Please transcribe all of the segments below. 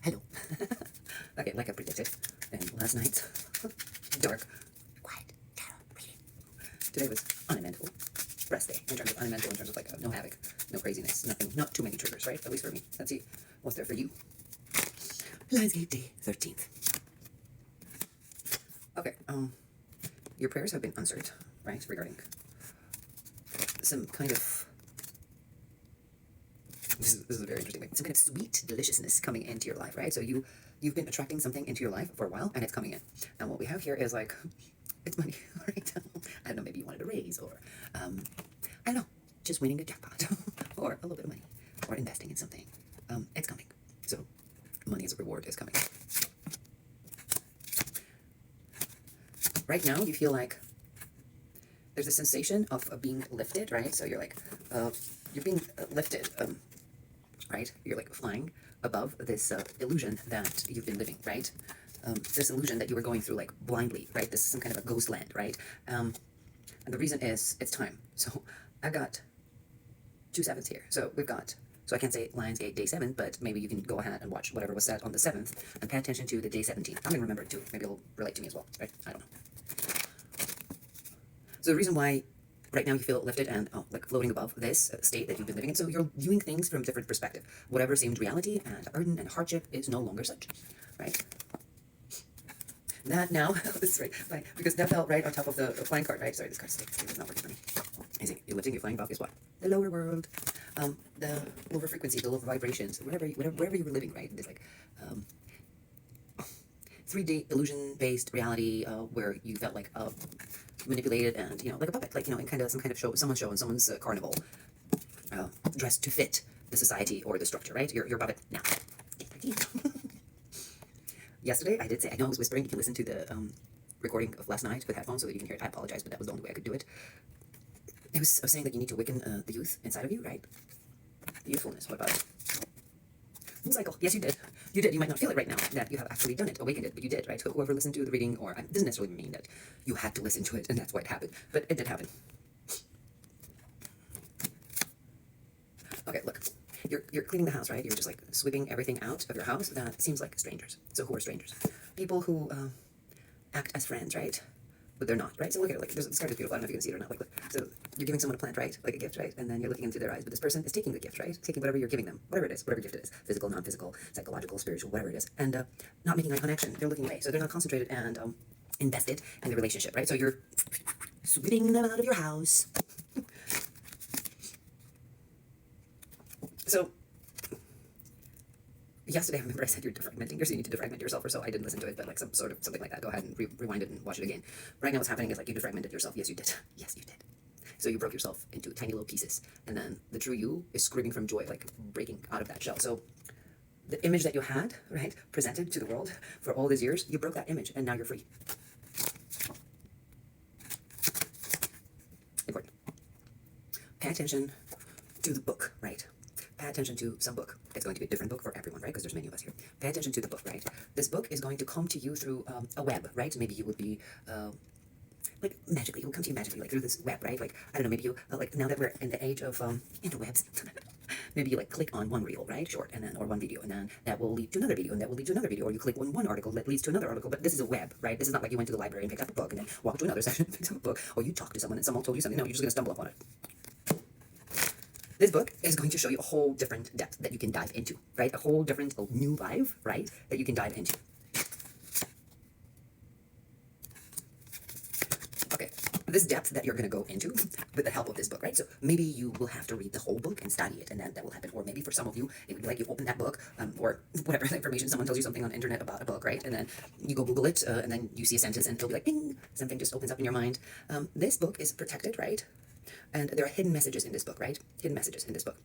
Hello. Okay, like I predicted, and last night, dark, quiet, tarot reading. Today was uneventful. Rest day, in terms of uneventful, in terms of like no havoc, no craziness, nothing, not too many triggers, right? At least for me. Let's see what's there for you. Lionsgate Day 13th. Okay, your prayers have been answered, right? Regarding some kind of this is a very interesting thing. Some kind of sweet deliciousness coming into your life, right? So you've been attracting something into your life for a while, and it's coming in. And what we have here is like, it's money, right? I don't know. Maybe you wanted a raise, or I don't know, just winning a jackpot, or a little bit of money, or investing in something. It's coming. So money as a reward is coming. Right now, you feel like there's a sensation of being lifted, right? So you're like, you're being lifted. Right? You're like flying above this illusion that you've been living, right? This illusion that you were going through like blindly, right? This is some kind of a ghost land, right? And the reason is it's time. So I've got 2 sevens here. So we've got, so I can't say Lionsgate Day 7, but maybe you can go ahead and watch whatever was said on the 7th and pay attention to the Day 17. I'm going to remember it too. Maybe it'll relate to me as well, right? I don't know. So the reason why right now you feel lifted and like floating above this state that you've been living in. So you're viewing things from a different perspective. Whatever seemed reality and burden and hardship is no longer such, right? That now, this is right, because that fell right on top of the flying card, right? Sorry, this card is not working for me. Amazing. You're lifting, you're flying above, guess what? The lower world, the lower frequency, the lower vibrations, wherever you were living, right? There's like 3D illusion-based reality where you felt like manipulated and, you know, like a puppet, like, you know, in kind of some kind of show, someone's show in someone's carnival, dressed to fit the society or the structure, right? You're a puppet now. Yesterday, I did say, I know I was whispering, you can listen to the recording of last night with headphones so that you can hear it. I apologize, but that was the only way I could do it. I was saying that you need to awaken the youth inside of you, right? The youthfulness, what about it? Moon cycle. Yes, you did. You did. You might not feel it right now that you have actually done it, awakened it, but you did, right? So whoever listened to the reading, or it doesn't necessarily mean that you had to listen to it and that's why it happened, but it did happen. Okay, look. You're cleaning the house, right? You're just like sweeping everything out of your house that seems like strangers. So who are strangers? People who act as friends, right? But they're not, right? So look at it, like, this card is beautiful. I don't know if you can see it or not. Like, look. So you're giving someone a plant, right? Like a gift, right? And then you're looking into their eyes. But this person is taking the gift, right? Taking whatever you're giving them, whatever it is, whatever gift it is, physical, non-physical, psychological, spiritual, whatever it is, and not making eye connection. They're looking away. So they're not concentrated and invested in the relationship, right? So you're sweeping them out of your house. So yesterday, I remember I said you're defragmenting. So you need to defragment yourself or so. I didn't listen to it, but like some sort of something like that. Go ahead and rewind it and watch it again. Right now what's happening is like you defragmented yourself. Yes, you did. Yes, you did. So you broke yourself into tiny little pieces. And then the true you is screaming from joy, like breaking out of that shell. So the image that you had, right, presented to the world for all these years, you broke that image and now you're free. Important. Pay attention to the book, right? Pay attention to some book. It's going to be a different book for everyone, right? Because there's many of us here. Pay attention to the book, right? This book is going to come to you through a web, right? Maybe you would be like magically, it will come to you magically, like through this web, right? Like, I don't know, maybe you, like now that we're in the age of interwebs, maybe you like click on one reel, right? Short, and then, or one video, and then that will lead to another video, and that will lead to another video, or you click on one article that leads to another article, but this is a web, right? This is not like you went to the library and picked up a book and then walked to another section and picked up a book, or you talked to someone and someone told you something. No, you're just going to stumble upon it. This book is going to show you a whole different depth that you can dive into, right? A whole different new life, right? That you can dive into. Okay, this depth that you're going to go into with the help of this book, right? So maybe you will have to read the whole book and study it, and then that will happen. Or maybe for some of you, it would be like you open that book, or whatever information, someone tells you something on the internet about a book, right? And then you go Google it, and then you see a sentence, and it'll be like, ding, something just opens up in your mind. This book is protected, right? And there are hidden messages in this book, right? Hidden messages in this book.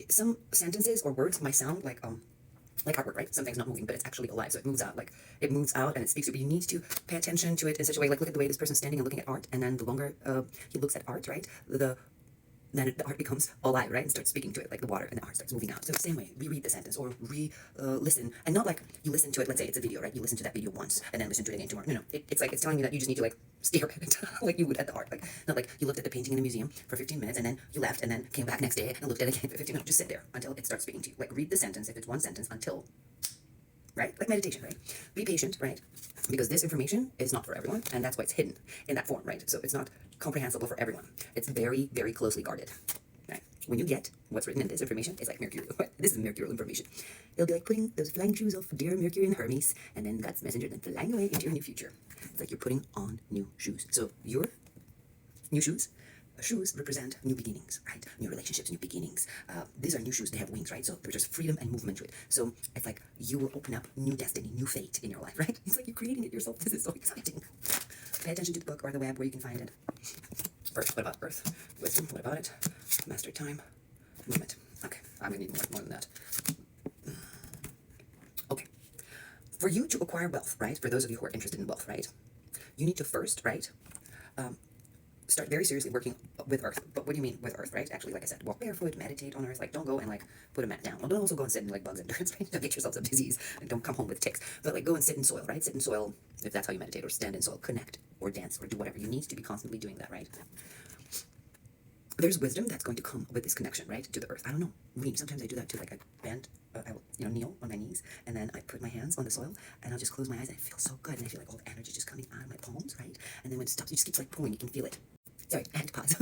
Some sentences or words might sound like artwork, right? Something's not moving, but it's actually alive. So it moves out, like it moves out and it speaks to you. But you need to pay attention to it in such a way, like look at the way this person's standing and looking at art. And then the longer he looks at art, right? The then the art becomes alive, right? And starts speaking to it like the water, and the art starts moving out. So same way, reread the sentence or listen, and not like you listen to it. Let's say it's a video, right? You listen to that video once and then listen to it again tomorrow. No, it's like it's telling you that you just need to like stare at it like you would at the art. Like not like you looked at the painting in the museum for 15 minutes and then you left and then came back next day and looked at it again for 15 minutes. Just sit there until it starts speaking to you. Like read the sentence if it's one sentence until, right? Like meditation, right? Be patient, right? Because this information is not for everyone, and that's why it's hidden in that form, right? So it's not comprehensible for everyone. It's very, very closely guarded, right? When you get what's written in this information, it's like mercurial. This is mercurial information. It'll be like putting those flying shoes off dear Mercury and Hermes, and then God's messenger then flying away into your new future. It's like you're putting on new shoes. So your new shoes. Shoes represent new beginnings, right? New relationships, new beginnings. These are new shoes. They have wings, right? So there's just freedom and movement to it. So it's like you will open up new destiny, new fate in your life, right? It's like you're creating it yourself. This is so exciting. Pay attention to the book or the web where you can find it. First, what about Earth? Wisdom, what about it? Master time, movement. Okay, I'm gonna need more than that. Okay, for you to acquire wealth, right? For those of you who are interested in wealth, right? You need to first, right? Start very seriously working with Earth. But what do you mean with Earth, right? Actually, like I said, walk barefoot, meditate on Earth. Like, don't go and like put a mat down. Well, don't also go and sit in like bugs and dirt, right? Don't get yourself some disease and don't come home with ticks. But like, go and sit in soil, right? Sit in soil if that's how you meditate, or stand in soil, connect, or dance, or do whatever. You need to be constantly doing that, right? There's wisdom that's going to come with this connection, right, to the earth. I don't know. Me, sometimes I do that too. Like I bend, I will, kneel on my knees, and then I put my hands on the soil, and I'll just close my eyes, and it feels so good, and I feel like all the energy just coming out of my palms, right? And then when it stops, it just keeps like pulling. You can feel it. Sorry, I had to pause.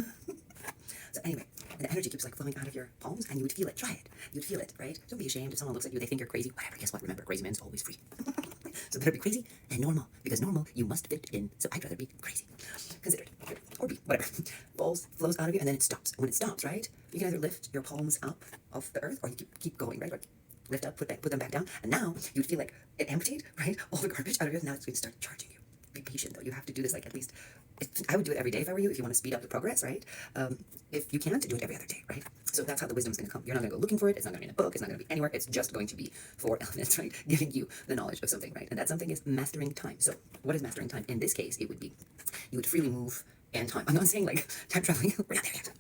So anyway, and the energy keeps like flowing out of your palms, and you would feel it. Try it. You would feel it, right? Don't be ashamed if someone looks at you. They think you're crazy. Whatever. Guess what? Remember, crazy man's always free. So better be crazy and normal, because normal you must fit in. So I'd rather be crazy. Consider it, or be whatever. Flows out of you, and then it stops. When it stops, right? You can either lift your palms up off the earth, or you keep going, right? Like lift up, put them back down, and now you'd feel like it emptied, right? All the garbage out of it. Now it's going to start charging you. Be patient though. You have to do this like at least. I would do it every day if I were you, if you want to speed up the progress, right? If you can't, do it every other day, right? So that's how the wisdom's going to come. You're not going to go looking for it. It's not going to be in a book. It's not going to be anywhere. It's just going to be 4 elements, right? Giving you the knowledge of something, right? And that something is mastering time. So what is mastering time? In this case, it would be you would freely move in time. I'm not saying like time traveling. We're not there yet.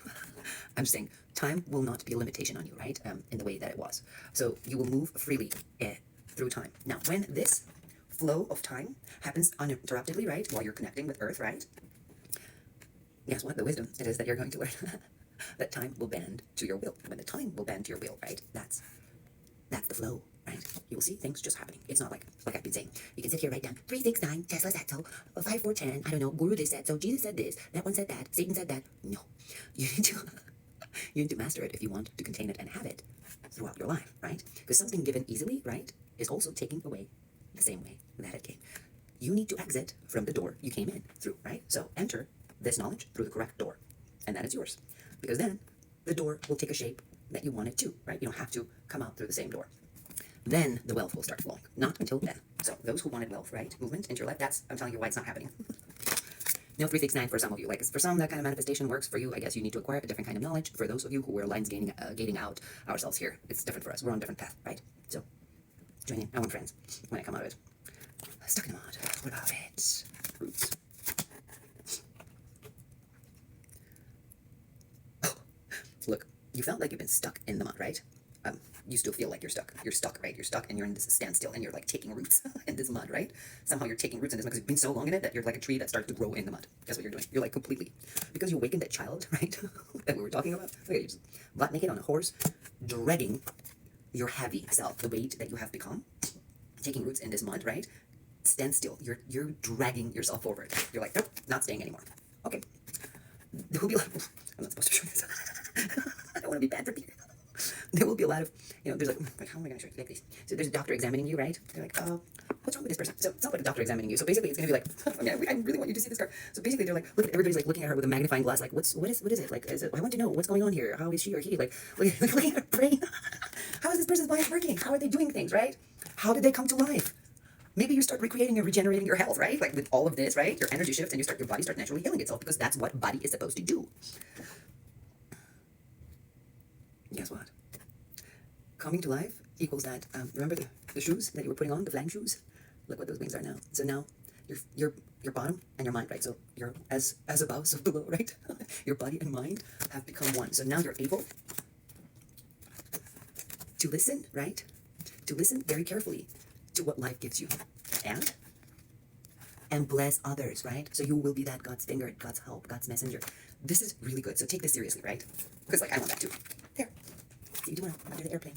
I'm just saying time will not be a limitation on you, right? In the way that it was. So you will move freely through time. Now, when this flow of time happens uninterruptedly, right? While you're connecting with Earth, right? Guess what? The wisdom it is that you're going to learn that time will bend to your will. When the time will bend to your will, right? That's the flow, right? You will see things just happening. It's not like I've been saying. You can sit here, write down 369, Tesla said so, 5410, I don't know, Guru this said so, Jesus said this, that one said that, Satan said that. No, you need to master it if you want to contain it and have it throughout your life, right? Because something given easily, right, is also taken away the same way that it came. You need to exit from the door you came in through, right? So enter this knowledge through the correct door, and that is yours. Because then the door will take a shape that you want it to, right? You don't have to come out through the same door. Then the wealth will start flowing. Not until then. So those who wanted wealth, right? Movement into your life, I'm telling you why it's not happening. No 369 for some of you. Like for some, that kind of manifestation works. For you, I guess you need to acquire a different kind of knowledge. For those of you who wear lines gating out ourselves here, it's different for us. We're on a different path, right? So join in. I want friends when I come out of it. Stuck in the mud. What about it? Roots. Look, you felt like you've been stuck in the mud, right? You still feel like you're stuck. You're stuck, right? You're stuck and you're in this standstill and you're like taking roots in this mud, right? Somehow you're taking roots in this mud because you've been so long in it that you're like a tree that started to grow in the mud. That's what you're doing. You're like completely, because you awakened that child, right? That we were talking about. Look at you, just butt naked on a horse, dragging your heavy self, the weight that you have become, taking roots in this mud, right? Stand still. You're dragging yourself forward. You're like, nope, not staying anymore. Okay. There will be like, I'm not supposed to show this. I don't want to be bad for people. There will be a lot of, there's like, how am I going to show you like this? So there's a doctor examining you, right? They're like, what's wrong with this person? So it's not like a doctor examining you. So basically it's going to be like, I really want you to see this card. So basically they're like, everybody's like looking at her with a magnifying glass, like, what is it? Like, I want to know what's going on here. How is she or he? Like looking at her brain. How is this person's body working? How are they doing things, right? How did they come to life? Maybe you start recreating and regenerating your health, right? Like with all of this, right? Your energy shifts and your body starts naturally healing itself because that's what body is supposed to do. Guess what? Coming to life equals that, remember the shoes that you were putting on, the flying shoes? Look what those wings are now. So now your bottom and your mind, right? So you're as above, so below, right? Your body and mind have become one. So now you're able to listen, right? To listen very carefully to what life gives you, and bless others, right? So you will be that God's finger, God's help, God's messenger. This is really good. So take this seriously, right? Because like I want that too. There. See you doing under the airplane.